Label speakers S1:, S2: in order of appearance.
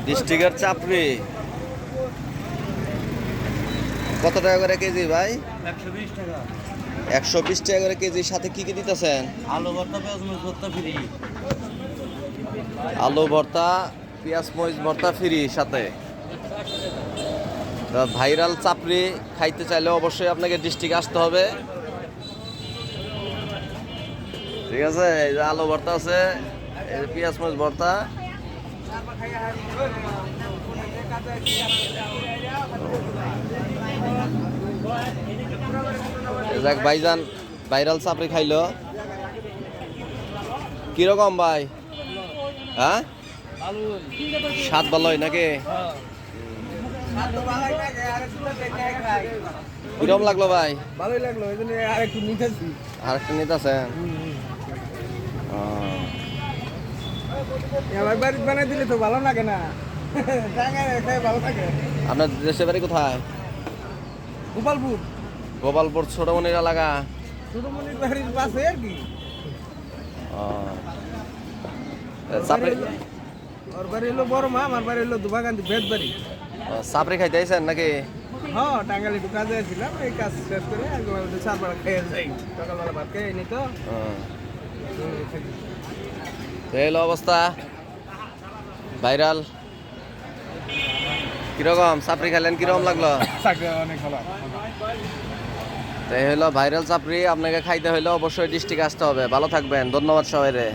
S1: ডিস্ট্রিক্টের চাপড়ি কত টাকা করে কেজি ভাই?
S2: 120 টাকা।
S1: 120 টাকা করে কেজির সাথে কি কি দিতেছেন?
S2: আলু ভর্তা, পেঁয়াজ মরিচ ভর্তা ফ্রি।
S1: আলু ভর্তা, পেঁয়াজ মরিচ ভর্তা ফ্রি সাথে। ভাইরাল চাপড়ি খাইতে চাইলে অবশ্যই আপনাকে ডিস্ট্রিক্টে আসতে হবে। ঠিক আছে, এই যে আলু ভর্তা আছে, এই যে পেঁয়াজ মরিচ ভর্তা। যাক ভাইজান ভাইরাল চাপড়ি খাইলো, কিরকম ভাই? হ্যাঁ, স্বাদ ভালোই নাকি? কিরকম লাগলো ভাই?
S2: ভালোই লাগলো, এই জন্য আরেকটু নিতেছি।
S1: আরেকটা নিতেছেন?
S2: এবার বাড়ি বানাই দিলে তো ভালো লাগে না, ভালো থাকে।
S1: আপনার দেশের বাড়ি কোথায়?
S2: গোপালপুর।
S1: গোপালপুর ছোটমনির এলাকা।
S2: ছোটমনির বাড়ির পাশে আর কি।
S1: চাপড়ি
S2: ওর বাড়ি হলো বড় মা, আমার বাড়ি হলো দুবাগান্তি বেদ বাড়ি।
S1: চাপড়ি খাইতে আইছেন নাকি?
S2: হ্যাঁ, টাঙ্গাইলে একটু কাজে আসছিলাম, এই কাজ শেষ করে একবার চারবার খেয়ে যাই, সকালবেলা ভাত খেয়ে নি তো।
S1: এই হলো অবস্থা ভাইরাল। কিরকম চাপড়ি খাইলেন, কিরকম লাগলো?
S2: অনেক ভালো।
S1: তো এই হলো ভাইরাল চাপড়ি, আপনাকে খাইতে হইলে অবশ্যই ডিস্ট্রিক্টে আসতে হবে। ভালো থাকবেন, ধন্যবাদ সবাইরে।